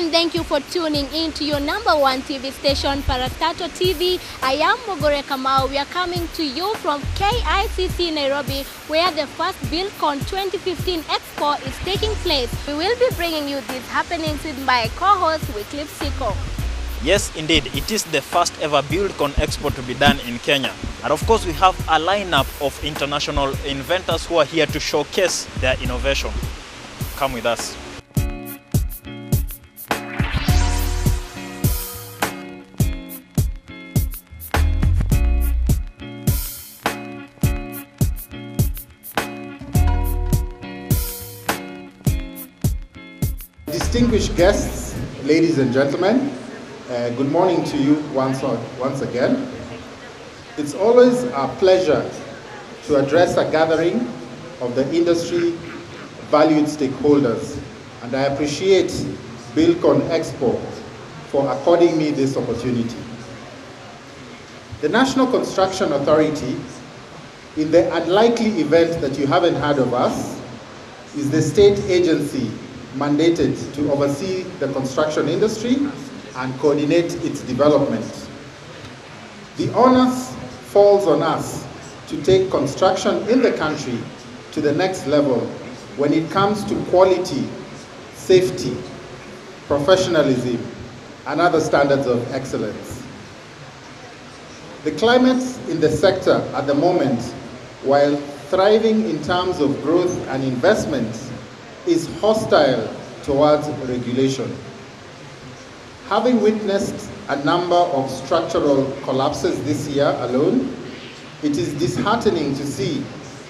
and thank you for tuning in to your #1 TV station, Parastatal TV. I am Mogore Kamau. We are coming to you from KICC Nairobi, where the first BuildCon 2015 Expo is taking place. We will be bringing you these happenings with my co-host, Wycliffe Siko. Yes, indeed, it is the first ever BuildCon Expo to be done in Kenya. And of course, we have a lineup of international inventors who are here to showcase their innovation. Come with us. Distinguished guests, ladies and gentlemen, good morning to you once again. It's always a pleasure to address a gathering of the industry valued stakeholders, and I appreciate BuildCon Expo for according me this opportunity. The National Construction Authority, in the unlikely event that you haven't heard of us, is the state agency mandated to oversee the construction industry and coordinate its development. The onus falls on us to take construction in the country to the next level when it comes to quality, safety, professionalism, and other standards of excellence. The climate in the sector at the moment, while thriving in terms of growth and investment, is hostile towards regulation. Having witnessed a number of structural collapses this year alone, it is disheartening to see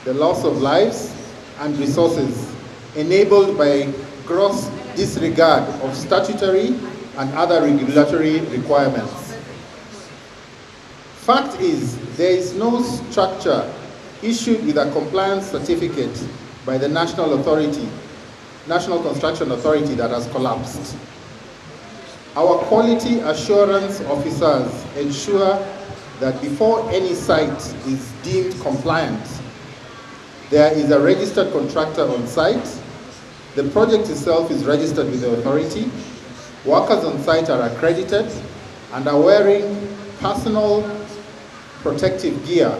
the loss of lives and resources enabled by gross disregard of statutory and other regulatory requirements. Fact is, there is no structure issued with a compliance certificate by the National Construction Authority that has collapsed. Our quality assurance officers ensure that before any site is deemed compliant, there is a registered contractor on site, the project itself is registered with the authority, workers on site are accredited and are wearing personal protective gear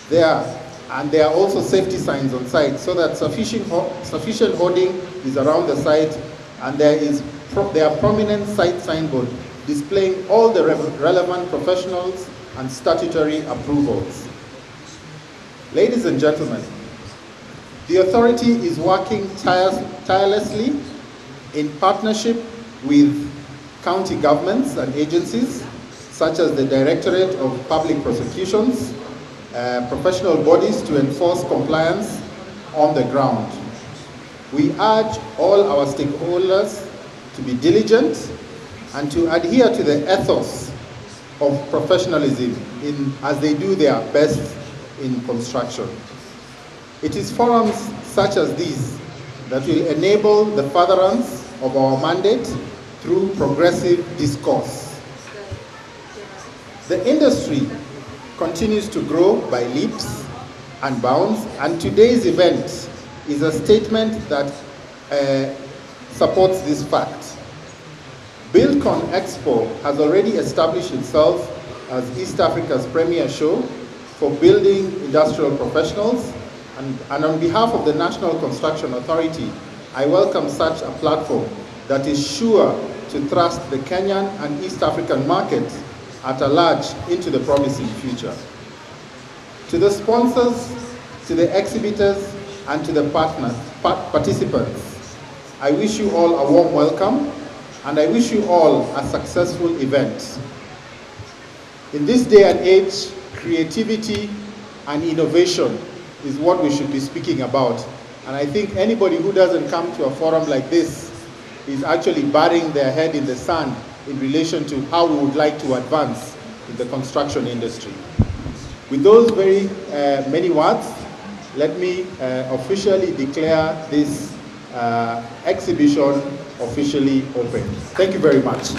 there. And there are also safety signs on site so that sufficient hoarding is around the site, and there are prominent site signboards displaying all the relevant professionals and statutory approvals. Ladies and gentlemen, the authority is working tirelessly in partnership with county governments and agencies such as the Directorate of Public Prosecutions, professional bodies to enforce compliance on the ground. We urge all our stakeholders to be diligent and to adhere to the ethos of professionalism as they do their best in construction. It is forums such as these that will enable the furtherance of our mandate through progressive discourse. The industry continues to grow by leaps and bounds, and today's event is a statement that supports this fact. BuildCon Expo has already established itself as East Africa's premier show for building industrial professionals, and on behalf of the National Construction Authority, I welcome such a platform that is sure to thrust the Kenyan and East African markets at a large into the promising future. To the sponsors, to the exhibitors, and to the participants, I wish you all a warm welcome, and I wish you all a successful event. In this day and age, creativity and innovation is what we should be speaking about. And I think anybody who doesn't come to a forum like this is actually burying their head in the sand in relation to how we would like to advance in the construction industry. With those very many words, let me officially declare this exhibition officially open. Thank you very much.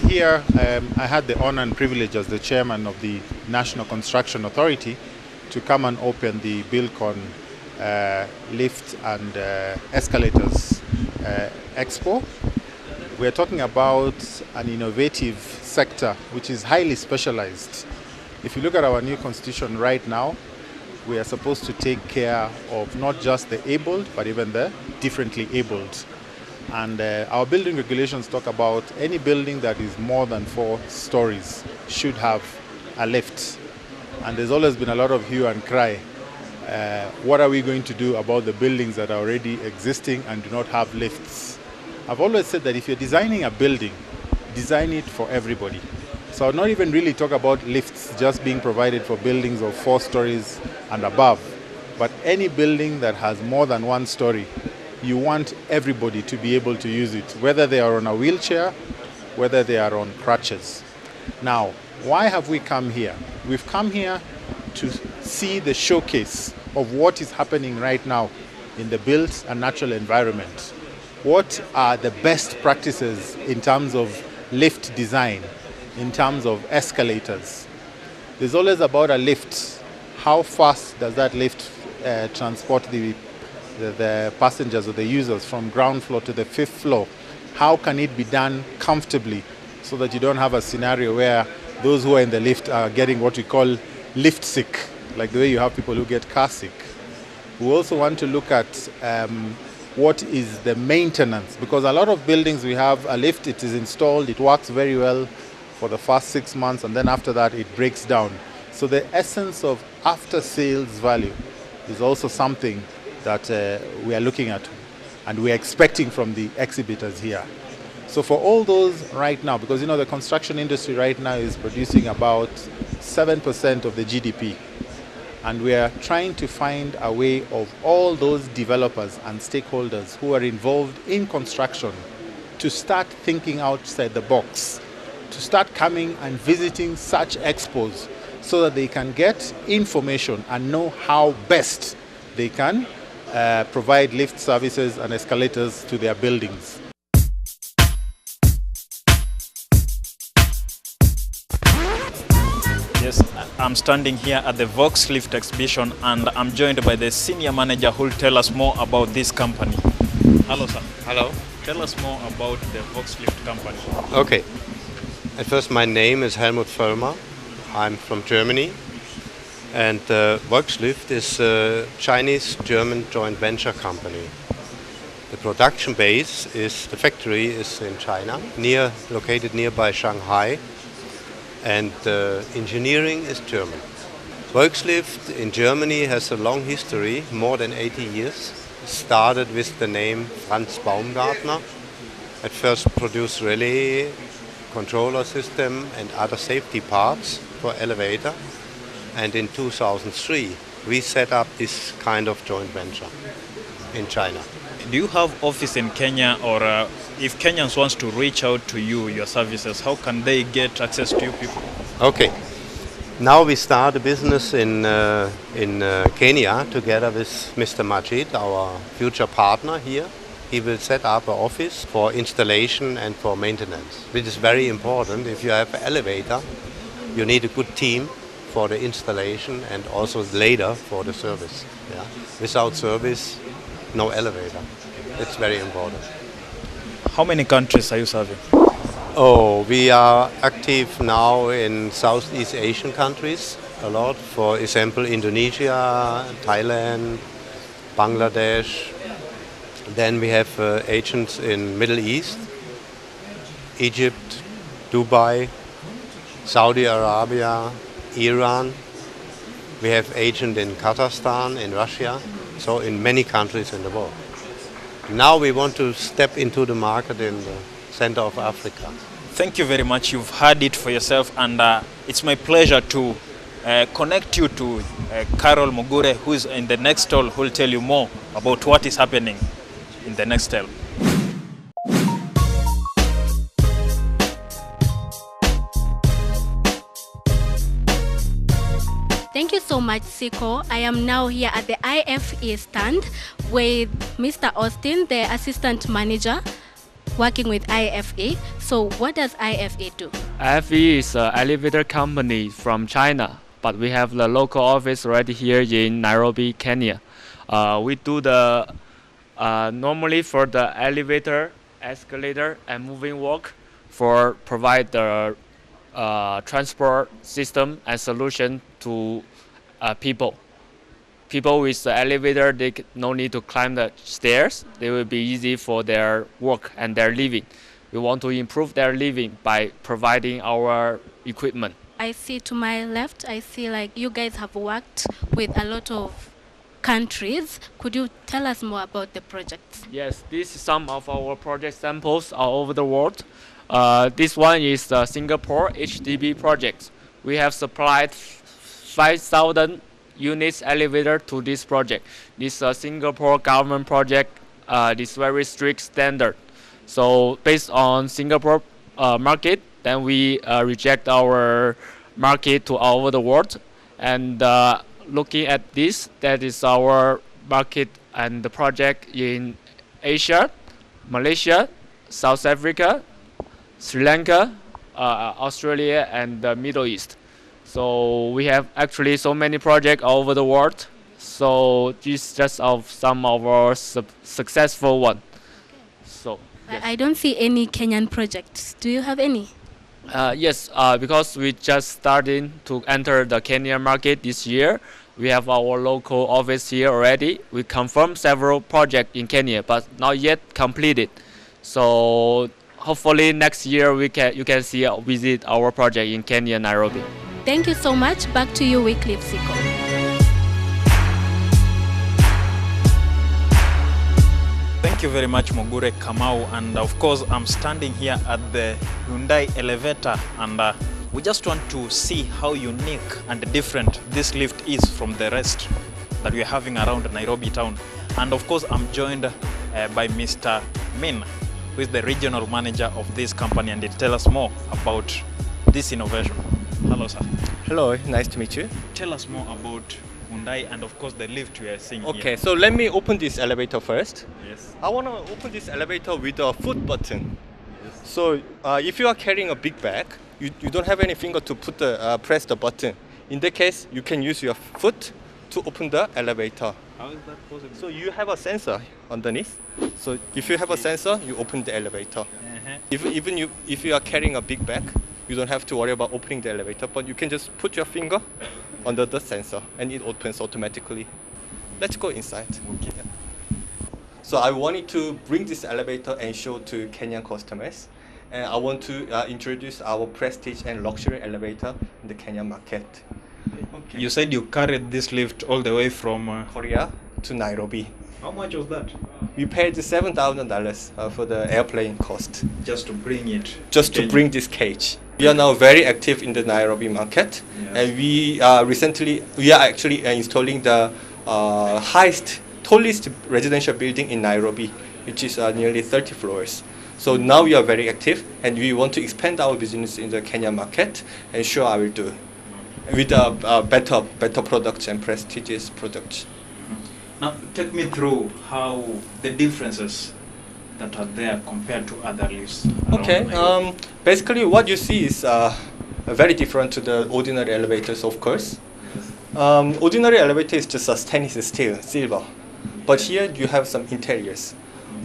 here, I had the honor and privilege as the chairman of the National Construction Authority to come and open the Buildcon lift and escalators Expo. We're talking about an innovative sector which is highly specialized. If you look at our new constitution right now, we are supposed to take care of not just the abled, but even the differently abled. And our building regulations talk about any building that is more than 4 stories should have a lift. And there's always been a lot of hue and cry. What are we going to do about the buildings that are already existing and do not have lifts? I've always said that if you're designing a building, design it for everybody. So I'll not even really talk about lifts just being provided for buildings of 4 stories and above, but any building that has more than 1 story, you want everybody to be able to use it, whether they are on a wheelchair, whether they are on crutches. Now, why have we come here? We've come here to see the showcase of what is happening right now in the built and natural environment. What are the best practices in terms of lift design, in terms of escalators? There's always about a lift. How fast does that lift transport the passengers or the users from ground floor to the 5th floor? How can it be done comfortably so that you don't have a scenario where those who are in the lift are getting what we call lift sick, like the way you have people who get car sick? We also want to look at what is the maintenance, because a lot of buildings we have a lift, it is installed, it works very well for the first 6 months, and then after that it breaks down. So the essence of after sales value is also something that we are looking at and we are expecting from the exhibitors here. So for all those right now, because the construction industry right now is producing about 7% of the GDP, and we are trying to find a way of all those developers and stakeholders who are involved in construction to start thinking outside the box, to start coming and visiting such expos so that they can get information and know how best they can provide lift services and escalators to their buildings. Yes, I'm standing here at the Vox Lift exhibition and I'm joined by the senior manager who will tell us more about this company. Hello, sir. Hello. Tell us more about the Vox Lift company. Okay. At first, my name is Helmut Völlmer. I'm from Germany. And Volkslift is a Chinese-German joint venture company. The production base the factory is in China, located nearby Shanghai. And engineering is German. Volkslift in Germany has a long history, more than 80 years. Started with the name Franz Baumgartner. At first produced relay, controller system and other safety parts for elevator. And in 2003, we set up this kind of joint venture in China. Do you have office in Kenya, or if Kenyans wants to reach out to you, your services, how can they get access to you people? Okay. Now we start a business in Kenya together with Mr. Majid, our future partner here. He will set up an office for installation and for maintenance, which is very important. If you have an elevator, you need a good team for the installation and also later for the service. Yeah? Without service, no elevator. It's very important. How many countries are you serving? Oh, we are active now in Southeast Asian countries a lot. For example, Indonesia, Thailand, Bangladesh. Then we have agents in Middle East, Egypt, Dubai, Saudi Arabia, Iran. We have agents in Kazakhstan, in Russia, so in many countries in the world. Now we want to step into the market in the center of Africa. Thank you very much. You've heard it for yourself, and it's my pleasure to connect you to Carol Mugure, who is in the next stall, who will tell you more about what is happening in the next stall. Thank you so much, Siko. I am now here at the IFE stand with Mr. Austin, the assistant manager, working with IFE. So what does IFE do? IFE is an elevator company from China, but we have the local office already here in Nairobi, Kenya. We do the normally for the elevator, escalator, and moving walk for provide the transport system and solution to people. People with the elevator, they no need to climb the stairs. They will be easy for their work and their living. We want to improve their living by providing our equipment. I see to my left, I see like you guys have worked with a lot of countries. Could you tell us more about the projects? Yes, this is some of our project samples all over the world. This one is the Singapore HDB project. We have supplied 5,000 units elevator to this project. This Singapore government project, this very strict standard. So based on Singapore market, then we reject our market to all over the world. And looking at this, that is our market and the project in Asia, Malaysia, South Africa, Sri Lanka, Australia, and the Middle East. So we have actually so many projects all over the world. So this is just of some of our successful one. So yes. I don't see any Kenyan projects. Do you have any? Yes, because we just starting to enter the Kenyan market this year. We have our local office here already. We confirmed several projects in Kenya, but not yet completed. So hopefully next year you can visit our project in Kenya, Nairobi. Thank you so much. Back to you, Wycliffe Siko. Thank you very much, Mogure Kamau. And of course, I'm standing here at the Hyundai elevator, and we just want to see how unique and different this lift is from the rest that we're having around Nairobi town. And of course, I'm joined by Mr. Min, who is the regional manager of this company, and he'll tell us more about this innovation. Hello, sir. Hello, nice to meet you. Tell us more about Hyundai and of course the lift we are seeing here. Okay, so let me open this elevator first. Yes. I want to open this elevator with a foot button. Yes. So if you are carrying a big bag, you don't have any finger to press the button. In that case, you can use your foot to open the elevator. How is that possible? So you have a sensor underneath. So if you have a sensor, you open the elevator. If you are carrying a big bag, you don't have to worry about opening the elevator, but you can just put your finger under the sensor and it opens automatically. Let's go inside. Okay. Yeah. So I wanted to bring this elevator and show to Kenyan customers. And I want to introduce our prestige and luxury elevator in the Kenyan market. Okay. You said you carried this lift all the way from Korea to Nairobi. How much was that? We paid $7,000 for the airplane cost. Just to bring it? Just to bring this cage. We are now very active in the Nairobi market, yes. And we are actually installing the tallest residential building in Nairobi, which is nearly 30 floors. So now we are very active, and we want to expand our business in the Kenya market, and sure I will do, with better products and prestigious products. Now take me through how the differences that are there compared to other lifts. Okay, basically what you see is very different to the ordinary elevators, of course. Ordinary elevator is just a stainless steel, silver. But here you have some interiors.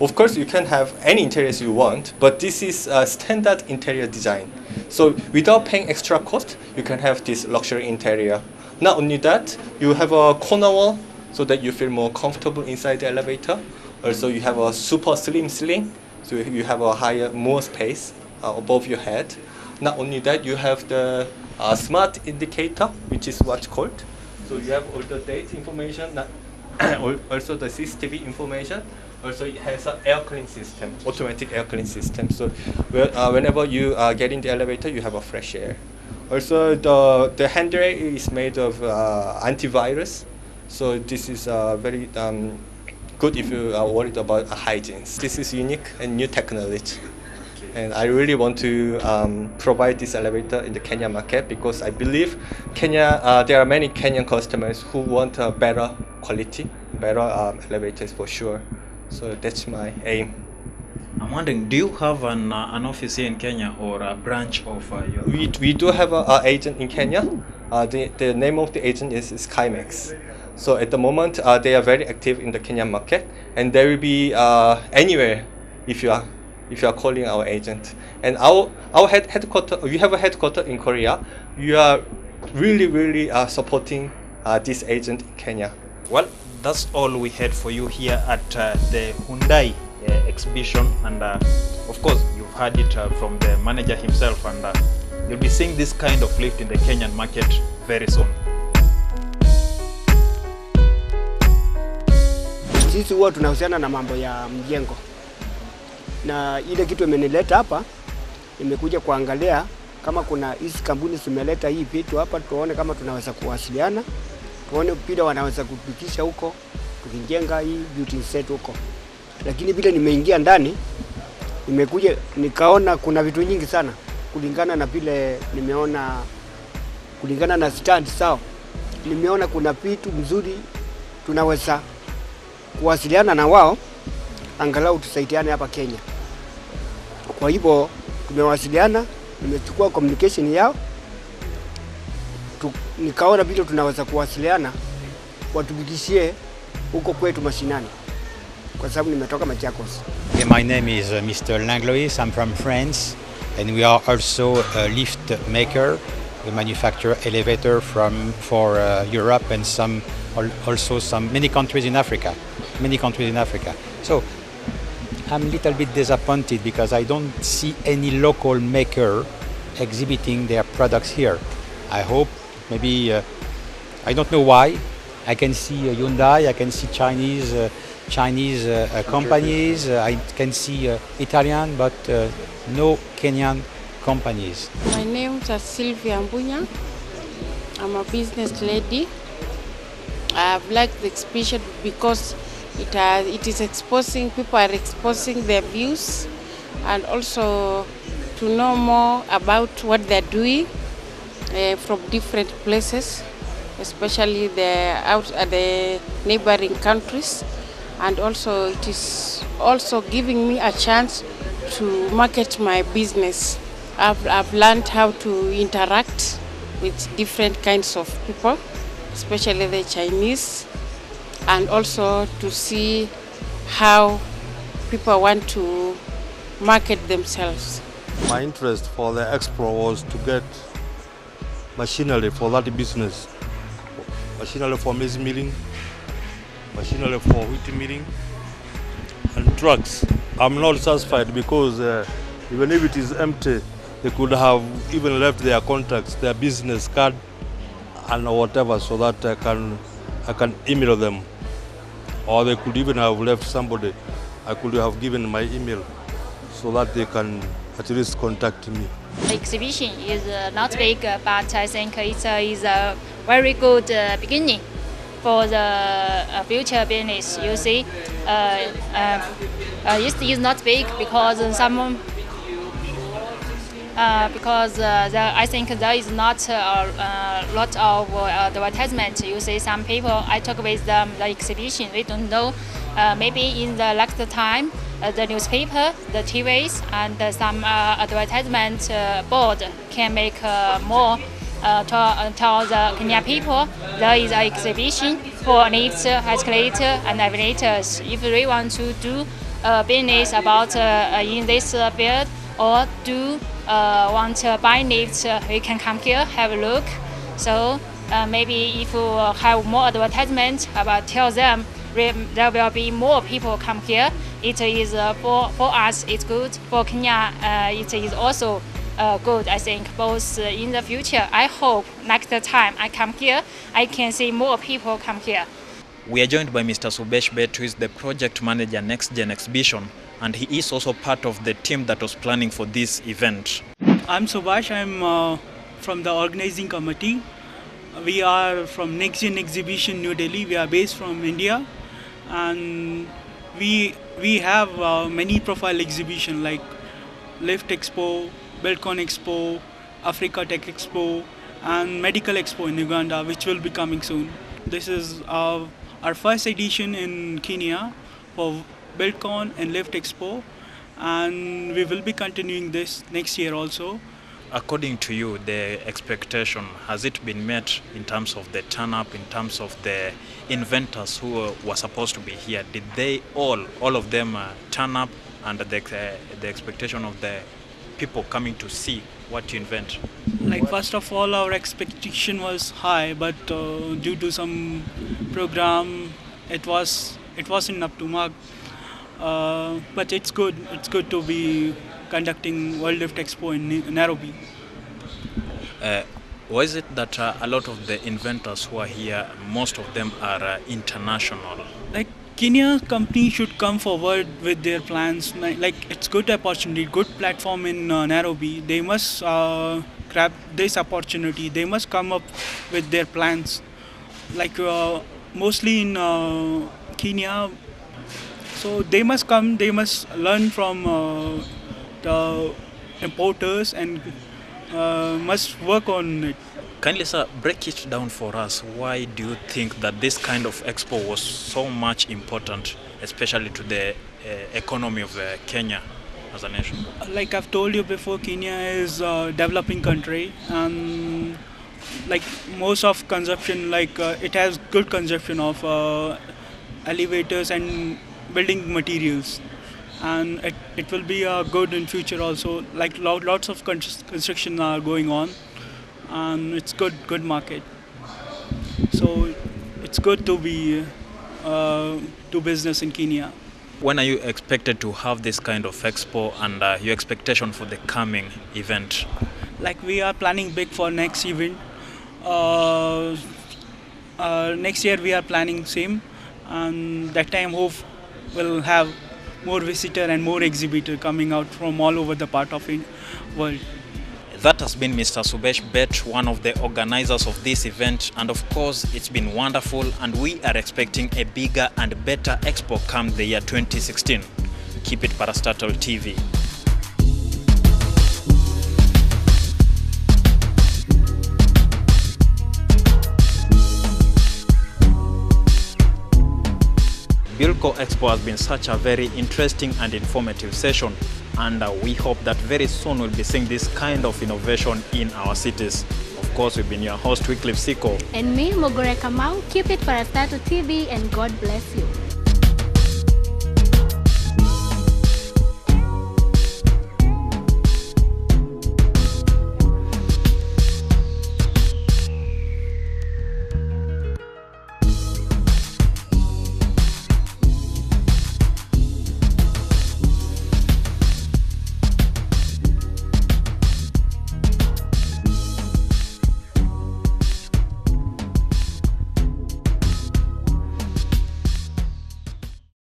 Of course, you can have any interiors you want, but this is a standard interior design. So without paying extra cost, you can have this luxury interior. Not only that, you have a corner wall so that you feel more comfortable inside the elevator. Also, you have a super slim ceiling, so you have more space above your head. Not only that, you have the smart indicator, which is what's called. So you have all the date information, also the CCTV information. Also, it has an air cleaning system, automatic air cleaning system. So whenever you get in the elevator, you have a fresh air. Also, the handrail is made of antivirus. So this is very good if you are worried about hygiene. This is unique and new technology. And I really want to provide this elevator in the Kenya market because I believe there are many Kenyan customers who want a better quality, better elevators for sure. So that's my aim. I'm wondering, do you have an office here in Kenya or a branch of your... We do have an agent in Kenya. The name of the agent is Skymex. So at the moment, they are very active in the Kenyan market, and they will be anywhere if you are calling our agent. And our headquarter, we have a headquarter in Korea. We are really supporting this agent in Kenya. Well, that's all we had for you here at the Hyundai exhibition, and of course you've heard it from the manager himself, and you'll be seeing this kind of lift in the Kenyan market very soon. Sisi huwa tunahusiana na mambo ya mjengo, na ile kitu imenileta hapa, nimekuja kuangalia kama kuna hizi kampuni zimeleta hii vitu hapa, tuone kama tunaweza kuwasiliana, tuone pia wanaweza kufikisha huko tukijenga hii beauty set huko. Lakini vile nimeingia ndani, nimekuja nikaona kuna vitu nyingi sana kulingana na vile nimeona, kulingana na stand sawa. Nimeona kuna vitu mzuri tunaweza kuwasiliana na wao, angalau tusaidiane hapa Kenya. Kwa hivyo tumewasiliana, nimechukua communication yao, nikaona vile tunaweza kuwasiliana watufikishie huko kwetu mashinani, kwa sababu nimetoka Machakos. My name is Mr. Langlois. I'm from France, and we are also a lift maker. We manufacture elevator for Europe and many countries in Africa. So I'm a little bit disappointed because I don't see any local maker exhibiting their products here. I hope maybe I don't know why. I can see Hyundai, I can see Chinese companies, I can see Italian, but no Kenyan companies. My name is Sylvia Mbunya. I'm a business lady. I've liked the exhibition because it is exposing, people are exposing their views, and also to know more about what they're doing from different places, especially the neighboring countries. And also it is also giving me a chance to market my business. I've learned how to interact with different kinds of people, especially the Chinese, and also to see how people want to market themselves. My interest for the Expo was to get machinery for that business. Machinery for maize milling, machinery for wheat milling, and trucks. I'm not satisfied because even if it is empty, they could have even left their contacts, their business card, and whatever, so that I can email them. Or they could even have left somebody. I could have given my email so that they can at least contact me. The exhibition is not big, but I think it is a very good beginning for the future business. You see, it is not big because I think there is not a lot of advertisement. You see, some people, I talk with them, the exhibition, we don't know. Maybe in the next time, the newspaper, the TVs, and some advertisement board can make more tell the Kenyan people there is an exhibition for lifts, escalator, and elevators. If we want to do business about in this field or do want to buy lifts, we can come here, have a look. So maybe if we have more advertisement about tell them, there will be more people come here. It is for us, it's good. For Kenya, it is also good, I think, both in the future. I hope next time I come here, I can see more people come here. We are joined by Mr. Subesh Bet, who is the project manager Next Gen Exhibition, and he is also part of the team that was planning for this event. I'm Subhash. I'm from the organizing committee. We are from Next Gen Exhibition, New Delhi. We are based from India, and we have many profile exhibition like Lift Expo, Buildcon Expo, Africa Tech Expo, and Medical Expo in Uganda, which will be coming soon. This is our first edition in Kenya for Buildcon and Lift Expo, and we will be continuing this next year also. According to you, the expectation, has it been met in terms of the turn-up, in terms of the inventors who were supposed to be here? Did they all of them turn up, and the expectation of the people coming to see what you invent? Like, first of all, our expectation was high, but due to some program, it wasn't up to mark. But it's good to be conducting World Lift Expo in Nairobi. Why is it that a lot of the inventors who are here, most of them are international? Like, Kenya company should come forward with their plans. Like, it's good opportunity, good platform in Nairobi. They must grab this opportunity. They must come up with their plans. Like, mostly in Kenya. So they must come, they must learn from the importers and must work on it. Kindly, sir, break it down for us. Why do you think that this kind of expo was so much important, especially to the economy of Kenya as a nation? Like I've told you before, Kenya is a developing country, and like most of consumption, like it has good consumption of elevators and building materials, and it will be good in future also. Like lots of construction are going on, and it's good market. So it's good to be do business in Kenya. When are you expected to have this kind of expo, and your expectation for the coming event? Like, we are planning big for next event. Next year we are planning same, and that time hope we'll have more visitor and more exhibitor coming out from all over the part of the world. That has been Mr. Subesh Bet, one of the organizers of this event, and of course it's been wonderful, and we are expecting a bigger and better expo come the year 2016. Keep it Parastatal TV. Buildco Expo has been such a very interesting and informative session, and we hope that very soon we'll be seeing this kind of innovation in our cities. Of course, we've been your host, Wycliffe Siko. And me, Mogore Kamau. Keep it Parastatal TV, and God bless you.